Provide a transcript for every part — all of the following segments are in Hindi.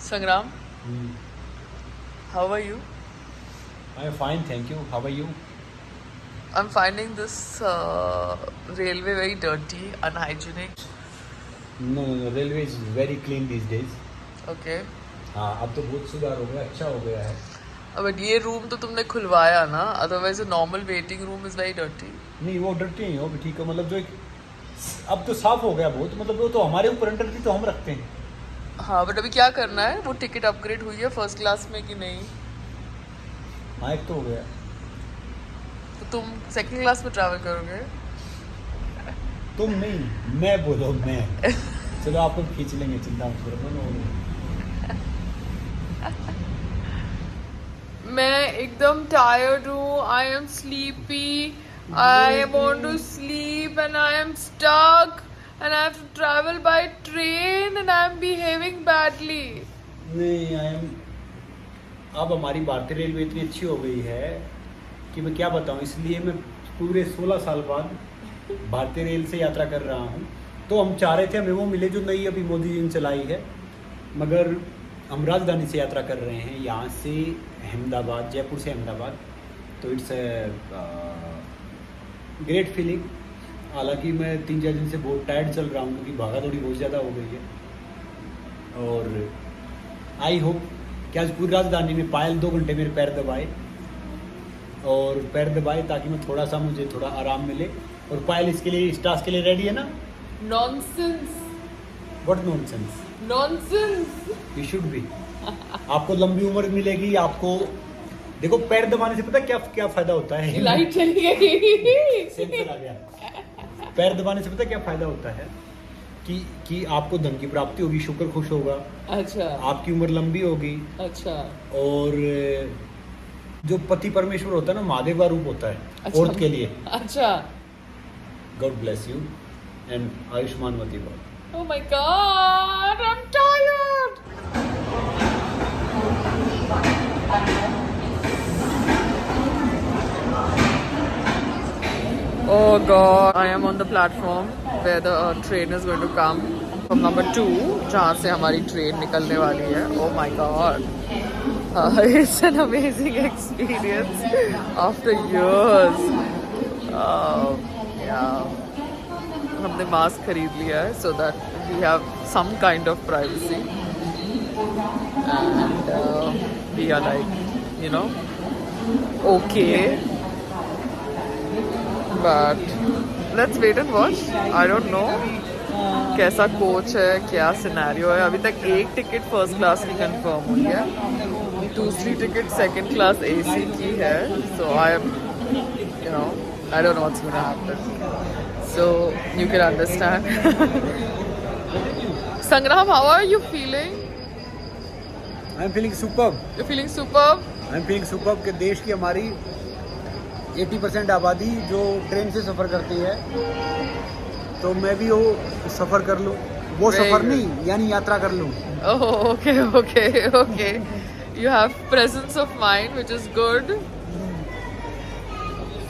Sangram, how are you? I am fine, thank you. How are you? I'm finding this railway very dirty, unhygienic. No, railway is very clean these days. Okay. हाँ, अब तो बहुत सुधार हो गया, अच्छा हो गया है. बट ये रूम तो तुमने खुलवाया ना, otherwise normal waiting room is very dirty. नहीं वो डरते नहीं हो, ठीक है. मतलब जो एक अब तो साफ हो गया बहुत. मतलब वो तो हमारे ऊपर अंडर थी तो हम रखते हैं. हाँ बट अभी क्या करना है? वो टिकट अपग्रेड हुई है फर्स्ट क्लास में कि नहीं? हाँ एक तो हो गया. तो तुम सेकंड क्लास में ट्रैवल करोगे? तुम नहीं, मैं बोलो मैं. चलो आपको खींच लेंगे, चिंता मत करो. नो मैं एकदम टायर्ड हूँ. I am sleepy. I want to sleep and I am stuck and I have to travel by train and I am behaving badly. नहीं, आई एम. अब हमारी भारतीय रेलवे इतनी अच्छी हो गई है कि मैं क्या बताऊं. इसलिए मैं पूरे 16 साल बाद भारतीय रेल से यात्रा कर रहा हूं. तो हम चाह रहे थे हमें वो मिले जो नई अभी मोदी जी ने चलाई है, मगर हम राजधानी से यात्रा कर रहे हैं, यहाँ से अहमदाबाद, जयपुर से अहमदाबाद. तो इट्स ग्रेट फीलिंग. हालांकि मैं 3-4 दिन से बहुत टायर्ड चल रहा हूँ क्योंकि भागा दौड़ी बहुत ज़्यादा हो गई है. और आई होप कि आज पूरी राजधानी में पायल 2 घंटे मेरे पैर दबाए और पैर दबाए ताकि मैं थोड़ा सा, मुझे थोड़ा आराम मिले. और पायल इसके लिए, इस टास्क के लिए रेडी है ना? Nonsense. What nonsense? Nonsense. You should be. आपको लंबी उम्र मिलेगी. आपको देखो, पैर दबाने से पता क्या क्या फायदा होता है? लाइट चली गई. सेंसर आ गया. पैर दबाने से पता क्या फायदा होता है? कि आपको धन की प्राप्ति होगी, शुक्र खुश होगा. अच्छा. आपकी उम्र लंबी होगी. अच्छा. और जो पति परमेश्वर होता है ना, महादेव का रूप होता है. अच्छा. औरत के लिए. अच्छा. God bless you and Ayushman वती भव. Oh my god, I'm tired. Oh god, I am on the platform where the train is going to come from number 2, जहाँ से हमारी ट्रेन निकलने वाली है. Oh my god, it's an amazing experience after years. Yeah. हमने मास्क खरीद लिया है so that we have some kind of privacy and we are like, you know, okay, but let's wait and watch. I don't know कैसा कोच है, क्या सिनेरियो है. अभी तक एक टिकट फर्स्ट क्लास की कंफर्म हुई है, दूसरी टिकट सेकंड क्लास AC की है. so I am, you know, I don't know what's gonna happen. So you can understand. Sangram, how are you feeling? I am feeling superb. You're feeling superb? I am feeling superb कि देश की हमारी 80% आबादी जो ट्रेन से सफ़र करती है, तो मैं भी वो सफ़र कर लूँ. वो Very सफ़र good. नहीं, यानी यात्रा कर लूँ. Oh, okay. You have presence of mind, which is good.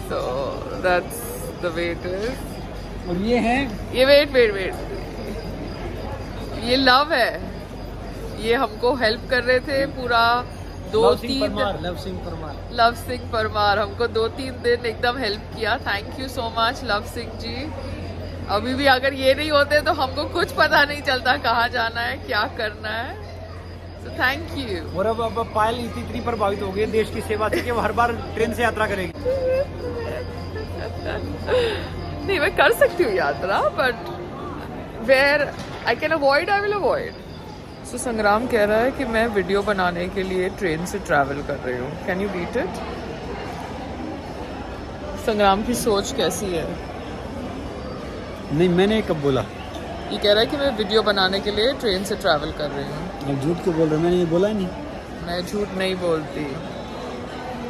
So that's the way it is. और ये हैं, ये वेट. ये लव है. ये हमको हेल्प कर रहे थे पूरा 2-3 दिन. लव सिंह परमार हमको 2-3 दिन एकदम हेल्प किया. Thank you so much Luv Singh ji. अभी भी अगर ये नहीं होते तो हमको कुछ पता नहीं चलता कहाँ जाना है, क्या करना है. So thank you. और अब पायल इतनी प्रभावित हो गई देश की सेवा से कि वो हर बार ट्रेन से यात्रा करेगी. नहीं, मैं कर सकती हूँ यात्रा, but where I can avoid I will avoid. So Sangram कह रहा है कि मैं वीडियो बनाने के लिए ट्रेन से ट्रैवल कर रही हूँ. Can you beat it? Sangram की सोच कैसी है? नहीं, मैंने कब बोला? ये कह रहा है कि मैं वीडियो बनाने के लिए ट्रेन से ट्रैवल कर रही हूँ. अब झूठ क्यों बोल रहे? मैंने ये बोला ही नहीं. मैं झूठ नहीं बोलती.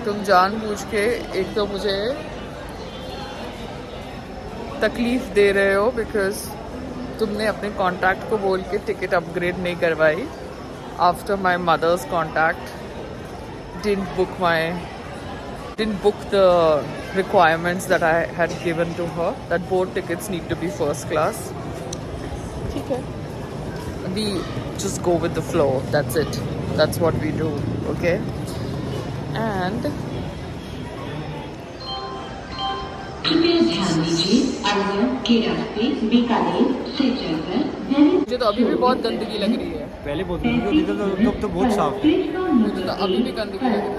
तुम जानबूझ के एक तो मुझे तकलीफ दे रहे हो बिकॉज तुमने अपने कॉन्टैक्ट को बोल के टिकट अपग्रेड नहीं करवाई. After my mother's contact didn't book the requirements that I had given to her, that both tickets need to be first class. ठीक है. अभी just go with the flow. That's it. That's what we do. Okay. And मुझे तो अभी भी बहुत गंदगी लग रही है। पहले बहुत गंदगी होती थी, तो बहुत साफ है। मुझे तो अभी भी गंदगी लग रही है।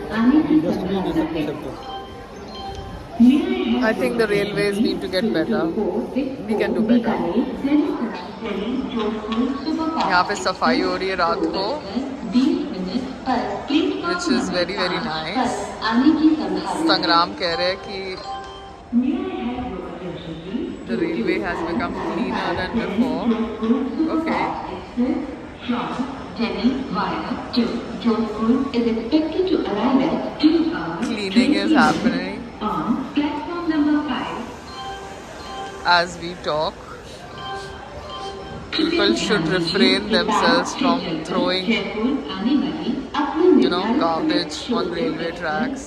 I think the railways need to get better. We can do better. यहाँ पे सफाई हो रही है रात को, which is very very nice. संग्राम कह रहे हैं कि the railway has become cleaner than before. Okay. Cleaning is happening as we talk. People should refrain themselves from throwing, garbage on railway tracks.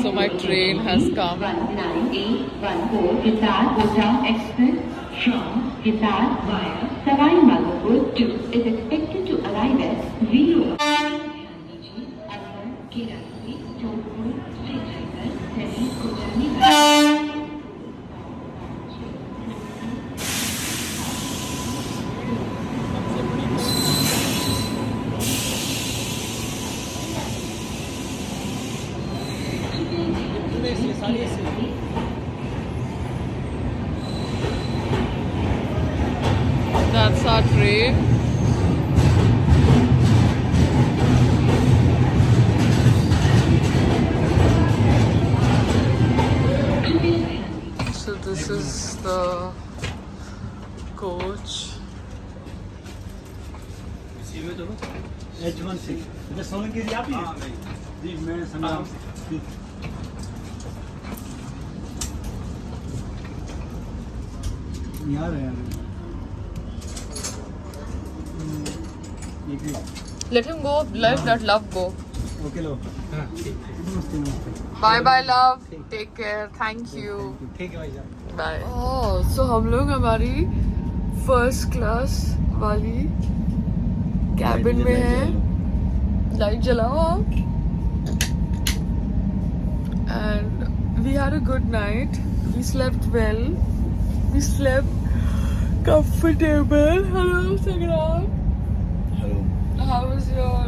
So my train has come. Hisar Express from Hisar via Sarai Madhopur is expected to arrive at 0. That's our train. So this is the coach. H16 Solanki जी आप ही हैं? जी मैं संग्राम से। यार Let him go. Let that love go. Okay लो। हाँ ठीक है। नमस्ते नमस्ते। Bye bye love. Take care. Thank you. ठीक है भाई साहब। Bye. Oh, so हम लोग हमारी फर्स्ट क्लास वाली कैबिन में हैं। लाइट जलाओ आप। And we had a good night. We slept well. We slept comfortable. Hello, Sangram. Hello. How was your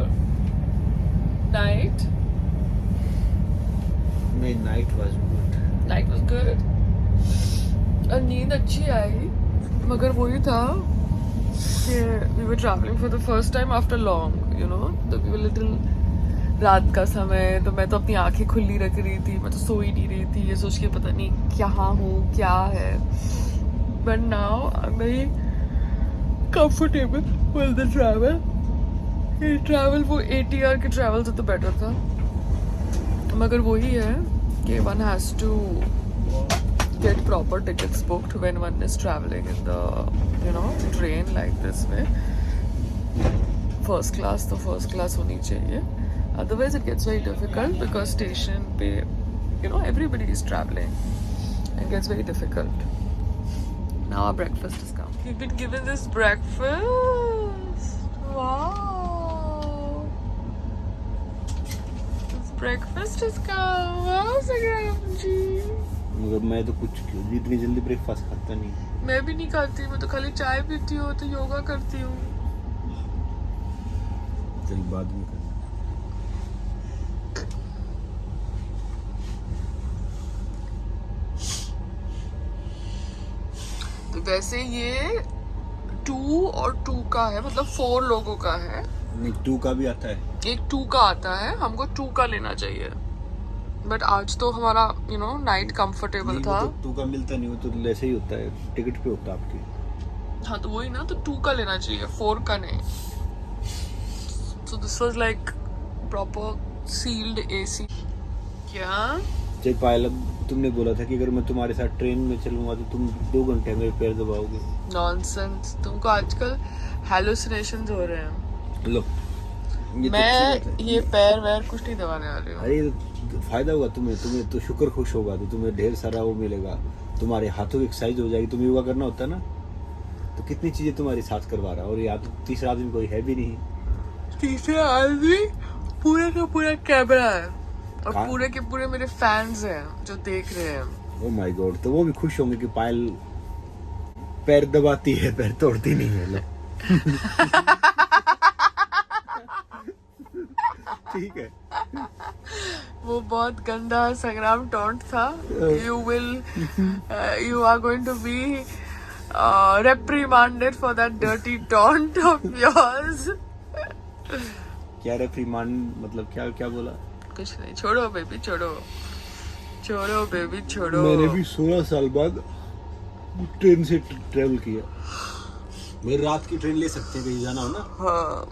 night? My night was good. Night was good. और नींद अच्छी आई, मगर वही था कि we were traveling for the first time after long, तो we were little रात का समय, तो मैं तो अपनी आंखें खुली रख रही थी, मैं तो सो ही नहीं रही थी, ये सोच के पता नहीं कहाँ हूँ क्या है। But now I'm very comfortable with the travel. ये travel वो ATR के travel से तो better था, मगर वही है कि one has to get proper tickets booked when one is traveling in the train like this way. First class तो first class होनी चाहिए, otherwise it gets very difficult because station पे everybody is traveling. It gets very difficult. Now our breakfast is come. We've been given this breakfast. Wow. This breakfast is come. Wow, Sangram ji. मगर मैं तो कुछ इतनी जल्दी ब्रेकफास्ट खाता नहीं। मैं भी नहीं खाती, मैं तो खाली चाय पीती हूँ, तो योगा करती हूँ। चल बाद में करना। तो वैसे ये 2 और 2 का है, मतलब 4 लोगों का है। नहीं 2 का भी आता है। एक 2 का आता है, हमको 2 का लेना चाहिए। बट आज तो हमारा नाइट कंफर्टेबल था। 2 का मिलता नहीं, वो तो ऐसे ही होता है, टिकट पे होता है आपकी। हाँ तो वही ना, तो 2 का लेना चाहिए, 4 का नहीं। So this was like proper sealed AC. क्या? जब पायल तुमने बोला था कि अगर मैं तुम्हारे साथ ट्रेन में चलूंगा तो तुम 2 घंटे मेरे पैर दबाओगे। नॉनसेंस, तुमको आजकल हैलुसिनेशंस हो रहे हैं। लो मैं ये पैर वैर कुछ नहीं दबाने वाली हूँ। अरे फायदा होगा तुम्हें तो शुक्र खुश होगा, तो तुम्हें ढेर सारा वो मिलेगा, तुम्हारे हाथों की एक्सरसाइज हो जाएगी। तुम्हें योगा करना होता है ना, तो कितनी चीजें तुम्हारी साथ करवा रहा है, और याद तीसरा आदमी कोई है भी नहीं। तीसरा आदमी पूरे का पूरा कैमरा है, और कहाँ? पूरे के पूरे मेरे फैंस हैं जो देख रहे हैं। ओह माय गॉड, तो वो भी खुश होंगे कि पायल पैर दबाती है, पैर तोड़ती नहीं है। लो ठीक है। वो बहुत गंदा संग्राम टॉन्ट था। You are going to be reprimanded for that dirty taunt of yours. क्या रेप्रीमांड मतलब क्या बोला? कुछ नहीं, छोड़ो बेबी, छोड़ो बेबी, छोड़ो। मैंने भी 16 साल बाद ट्रेन से ट्रेवल किया। मेरी रात की ट्रेन ले सकते हैं कहीं जाना हो ना। हाँ,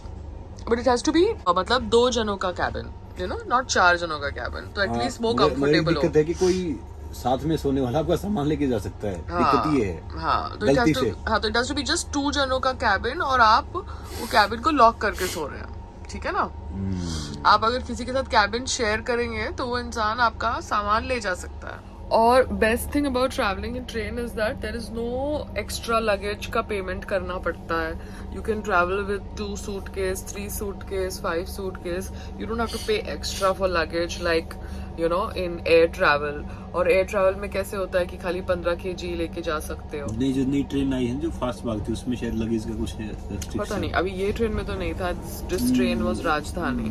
but it has to be मतलब 2 जनों का कैबिन, यू नो, नॉट 4 जनों का कैबिन, तो एटलीस्ट वो कंफर्टेबल हो। दिक्कत है कि कोई साथ में सोने वाला आपका सामान लेके जा सकता है। दिक्कत ये है। हाँ, तो गलती से। तो it has to be just 2 जनों का कैबिन, और आप वो कैबिन को लॉक करके सो रहे हैं, ठीक है ना। आप अगर किसी के साथ कैबिन शेयर करेंगे तो वो इंसान आपका सामान ले जा सकता है। और best thing about travelling in train is that there is no extra luggage का पेमेंट करना पड़ता है। You can travel with 2 suitcase, 3 suitcase, 5 suitcase. You don't have to pay extra for luggage like you know in air travel. और एयर ट्रैवल में कैसे होता है कि खाली 15 kg लेके जा सकते हो। नहीं, जो नई ट्रेन आई है जो फास्ट भागती है उसमें शायद लगेज का कुछ restriction। पता नहीं, अभी ये ट्रेन में तो नहीं था। दिस ट्रेन वाज राजधानी।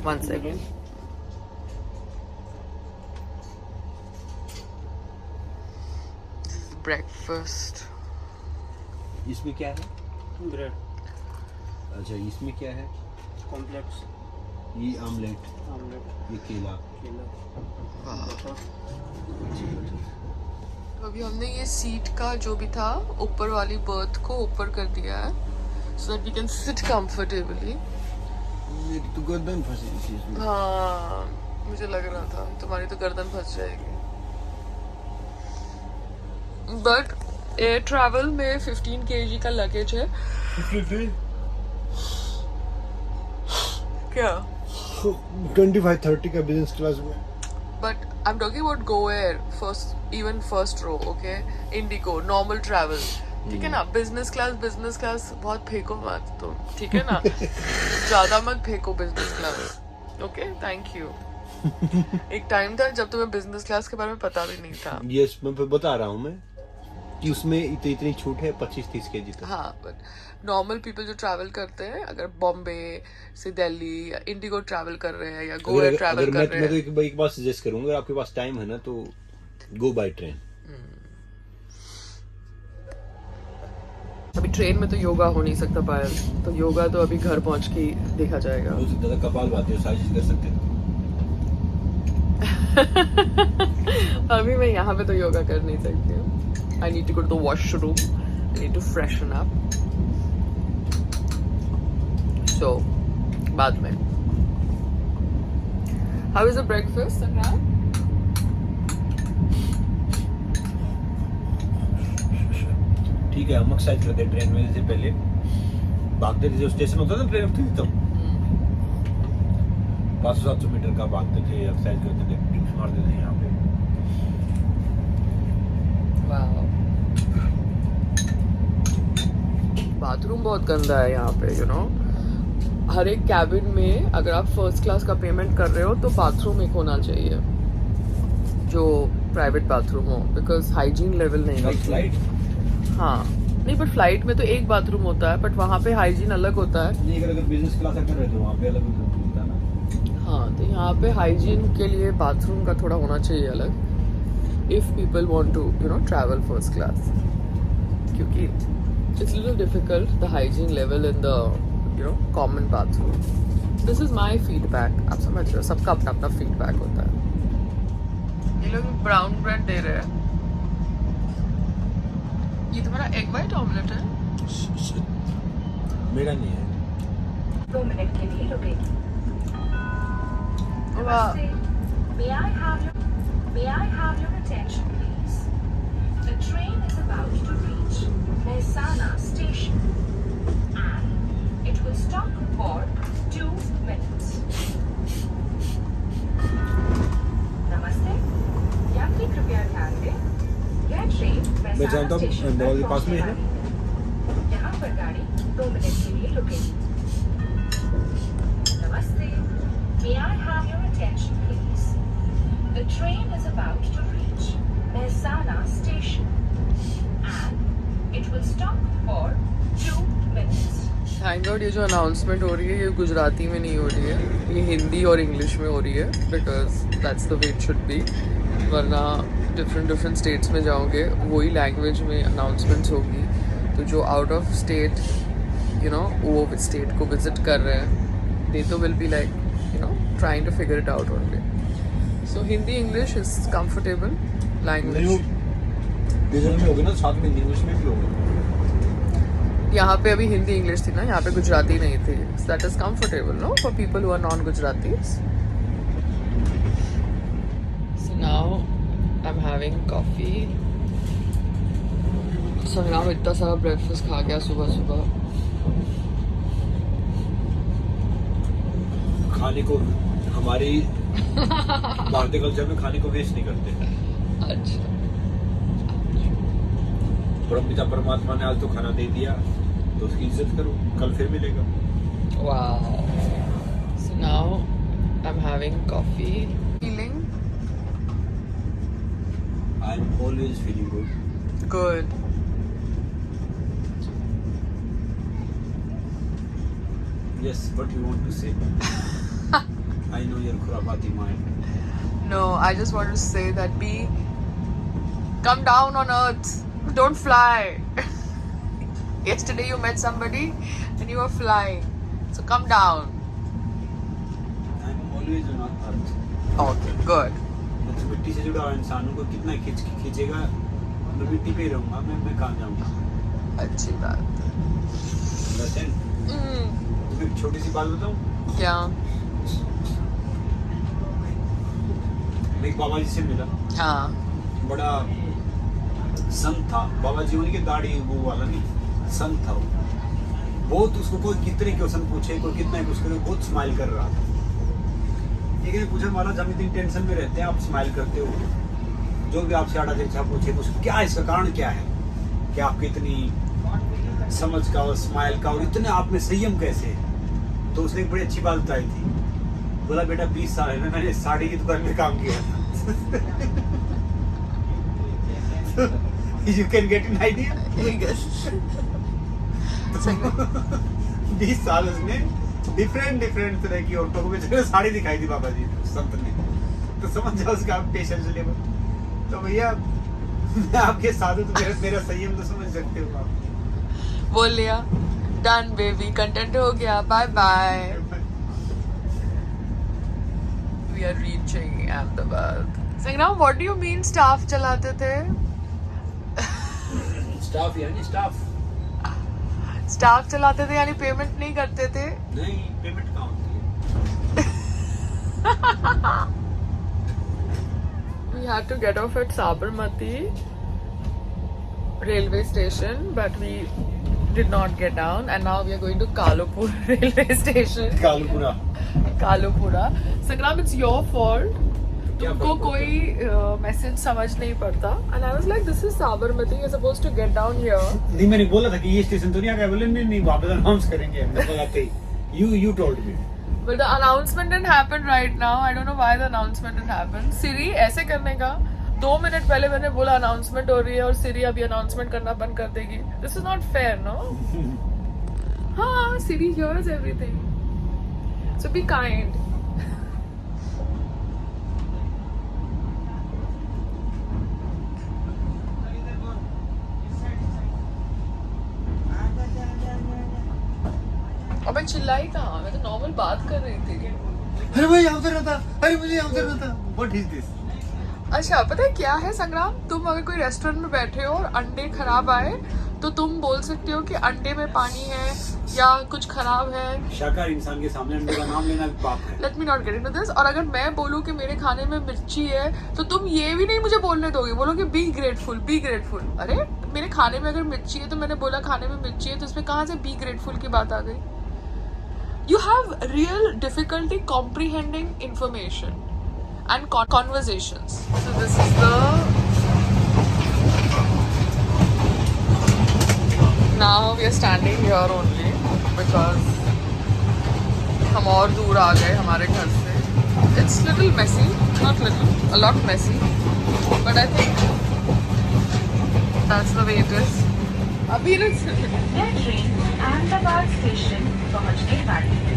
1 second। ब्रेकफास्ट। इसमें क्या है? ब्रेड, अच्छा, इसमें क्या है? कॉम्प्लेक्स, ये आमलेट, ऑमलेट, ये केला। बटर। तो अभी हमने ये सीट का जो भी था ऊपर वाली बर्थ को ऊपर कर दिया है, so that we can sit comfortably. मेरी तो गर्दन फंसी इस चीज में। हाँ, मुझे लग रहा था तुम्हारी तो गर्दन फंस जाएगी। बट एयर ट्रैवल में 15 kg का लगेज है। क्या? 25-30 का बिजनेस क्लास में। But I'm talking about Go Air, first row, okay? Indigo, normal travel. ठीक है ना? बिजनेस क्लास बहुत फेंको मत तुम, ठीक है ना? ज्यादा मत फेंको business class. Okay, thank you. एक टाइम था जब तुम्हें बिजनेस क्लास के बारे में पता भी नहीं था। यस, मैं बता रहा हूँ मैं कि उसमें इतनी छूट है 25-30 kg तक। हाँ, बट नॉर्मल पीपल जो ट्रैवल करते हैं, अगर बॉम्बे से दिल्ली या इंडिगो ट्रैवल कर रहे हैं या गो एयर ट्रैवल कर रहे हैं, मैं तो एक बात सजेस्ट करूंगा, अगर आपके पास टाइम है ना तो गो बाय ट्रेन। अभी ट्रेन में तो योगा हो नहीं सकता पायल, तो योगा तो अभी घर पहुंच के ही देखा जाएगा। बहुत ज्यादा कपाल भाती है, सारी चीज कर सकते हैं। अभी मैं यहाँ पे तो योगा कर नहीं सकती हूँ। I need to go to the washroom. I need to freshen up. So, बाद में। How is the breakfast, Sangram? ठीक है, हम एक्सरसाइज करते हैं ट्रेन में। से पहले भागते थे, जो स्टेशन होता था ट्रेन उठती थी तब 500-700 मीटर का भागते थे, एक्सरसाइज करते थे, डिप्स मारते थे यहाँ पे। बाथरूम बहुत गंदा है यहाँ पे, यू नो। हर एक कैबिन में अगर आप फर्स्ट क्लास का पेमेंट कर रहे हो तो बाथरूम एक होना चाहिए, जो प्राइवेट बाथरूम हो, बिकॉज हाइजीन लेवल नहीं है। फ्लाइट? हाँ, नहीं, बट फ्लाइट में तो एक बाथरूम होता है, बट वहाँ पे हाइजीन अलग होता है। नहीं, अगर बिजनेस क्लास कर रहे तो वहाँ पे अलग होता है ना। हाँ, तो यहाँ पे हाइजीन के लिए बाथरूम का थोड़ा होना चाहिए अलग, if people want to, you know, travel first class, क्योंकि it's a little difficult, the hygiene level in the, you know, common bathroom. This is my feedback. आप समझ रहे हो, सबका अपना अपना feedback होता है। ये लोग ब्राउन ब्रेड दे रहे हैं। ये तुम्हारा एग वाइट ऑमलेट है? मेरा नहीं है। 2 मिनट के लिए रुके। वाह, May I have your attention, please? The train is about to reach Mehsana station and it will stop for 2 minutes. मैं जानता हूँ अहमदाबाद के पास में है। यहाँ पर गाड़ी 2 मिनट के लिए रुकेगी। नमस्ते, may I have your attention please? The train is about to reach Mehsana station and it will stop for 2 minutes. Thank God ये जो अनाउंसमेंट हो रही है ये गुजराती में नहीं हो रही है, ये हिंदी और इंग्लिश में हो रही है, because that's the way it should be. वरना डिफरेंट स्टेट्स में जाओगे वही लैंग्वेज में अनाउंसमेंट्स होगी, तो जो आउट ऑफ स्टेट वो स्टेट को विजिट कर रहे हैं दे तो will be like trying to figure it out only. So Hindi English is comfortable language. Diesel में होगी ना, साथ में इंग्लिश में भी होगी। यहाँ पे अभी हिंदी इंग्लिश थी ना, यहाँ पे गुजराती नहीं थी। That is comfortable no for people who are non Gujaratis. So now I am having coffee. Sangram इतना सारा ब्रेकफास्ट खा गया सुबह सुबह। खाने को हमारी भारतीय कल्चर में खाने को वेस्ट नहीं करते। अच्छा, परमपिता परमात्मा ने आज तो खाना दे दिया तो उसकी इज्जत करो, कल फिर मिलेगा। wow. So now I'm having coffee. Feeling I'm always feeling good. good. Yes, what you want to say? I know your Khurafati mind. No, I just want to say that come down on earth. Don't fly. Yesterday you met somebody and you were flying. So come down. I'm always on earth. Okay, good. मैं तो मिट्टी से जुड़ा हुआ इंसानों को कितना खींचेगा, मैं मिट्टी पे ही रहूंगा, मैं कहाँ जाऊंगा। अच्छी बात। Understand? तुम्हें एक छोटी सी बात बताऊं? क्या? मैं एक बाबा जी से मिला। हाँ। बड़ा संत था बाबा जी, उनकी दाढ़ी वो वाला नहीं, संत था वो। बहुत उसको कोई कितने क्वेश्चन पूछे, कोई कितना उसको बहुत स्माइल कर रहा था। एक ने पूछा, महाराज हम इतनी टेंशन में रहते हैं, आप स्माइल करते हो, जो भी आपसे आड़ा देखा पूछे तो क्या है, इसका कारण क्या है, कि आपकी इतनी समझ का और स्माइल का और इतने आप में संयम कैसे है? तो उसने एक बड़ी अच्छी बात बताई थी। बोला, बेटा 20 साल है ना, मैंने साड़ी की दुकान में काम किया था। You can get an idea. 20 साल उसने डिफरेंट तरह की औरतों को बेचारे साड़ी दिखाई थी बाबा जी संत ने, तो समझ जाओ उसका पेशेंस लेवल। तो भैया मैं आपके साथ हूँ, तो मेरा संयम तो समझ सकते हो आप। बोल लिया, डन बेबी, कंटेंट हो गया, bye bye. We are reaching Ahmedabad. Sangram, what do you mean staff चलाते थे? स्टाफ यानी स्टाफ चलाते थे यानी पेमेंट नहीं करते थे? नहीं, पेमेंट कहाँ होती है? We had to get off at Sabarmati railway station, but we did not get down, and now we are going to Kalupur railway station. Kalupura. Sangram, it's your fault. तुमको कोई मैसेज समझ नहीं पड़ता, and I was like, this is Sabarmati, you're supposed to get down here. नहीं, मैंने बोला था कि ये स्टेशन तो नहीं आ गया, बोले नहीं वापस अनाउंस करेंगे हम लगाते ही। You told me. But the announcement didn't happen right now. I don't know why the announcement didn't happen. Siri ऐसे करने का 2 मिनट पहले मैंने बोला अनाउंसमेंट हो रही है और Siri अभी अनाउंसमेंट करना बंद कर देगी. This is not fair, no? हाँ, Siri hears everything. So be kind. अबे चिल्लाई कहाँ? मैं तो नॉर्मल बात कर रही थी। अरे भाई यहाँ से रहता, अरे मुझे यहाँ से रहता। What is this? अच्छा, पता है क्या है संग्राम? तुम अगर कोई रेस्टोरेंट में बैठे हो और अंडे खराब आए तो तुम बोल सकते हो कि अंडे में पानी है या कुछ खराब है। शाकाहारी इंसान के सामने अंडे का नाम लेना भी पाप है। Let me not get into this. और अगर मैं बोलूँ कि मेरे खाने में मिर्ची है तो तुम ये भी नहीं मुझे बोलने दोगे, बोलोगे बी ग्रेटफुल, बी ग्रेटफुल। अरे मेरे खाने में अगर मिर्ची है तो मैंने बोला खाने में मिर्ची है, तो इसमें कहाँ से बी ग्रेटफुल की बात आ गई? You have real difficulty comprehending information and conversations. So this is the are standing here only because हम और दूर आ गए हमारे घर से. It's little messy, not little, a lot messy, but I think that's the way it is. अभी The train Ahmedabad station पहुंचने वाली है.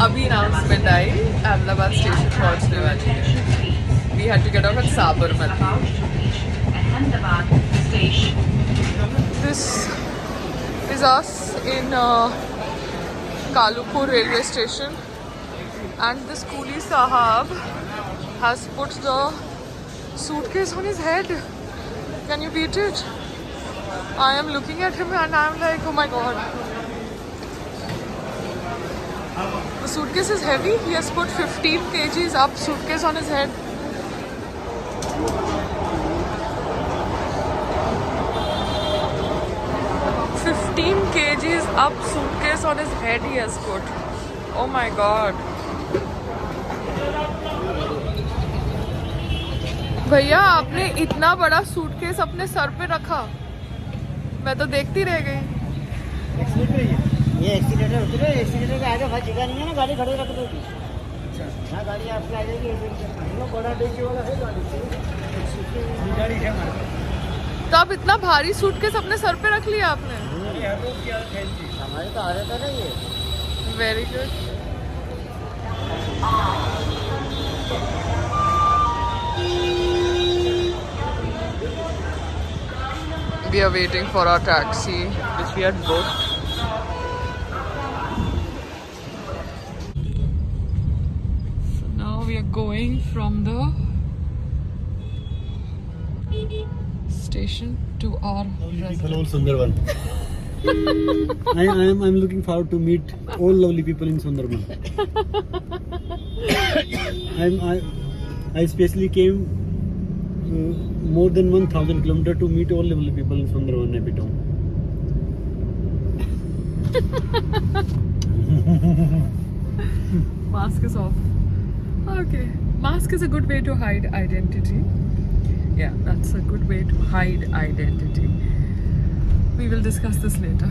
अभी announcement आई Ahmedabad station पहुंचने वाली है. We had to get off at Sabarmati. About to reach Ahmedabad station. This is us in Kalupur railway station, and this coolie Sahab has put the suitcase on his head. Can you beat it? I am looking at him and I am like, oh my god. The suitcase is heavy. He has put 15 kgs up suitcase on his head. kgs up suitcase on his head he has put. Oh my god. भैया आपने इतना बड़ा सूटकेस अपने सर पे रखा, मैं तो देखती रह गई. ये एक्सीलेटर होती है, एक्सीलेटर के आगे बहुत जगह नहीं है ना, गाड़ी खड़ी रख दोगी. हाँ गाड़ी आपकी आ जाएगी. वो बड़ा डीसी वाला है गाड़ी है हमारे. तो आप इतना भारी सूटकेस अपने सर पे रख लिया आपने? हमारे तो आ रहा था ये. Very good. We are waiting for our taxi, which we had booked. So now we are going from the station to our People all Sundarban. I'm looking forward to meet all lovely people in Sundarban. I especially came more than 1,000 kilometers to meet all lovely people in Sundarban Epitome. Mask is off. Okay. Mask is a good way to hide identity. Yeah, that's a good way to hide identity. We will discuss this later.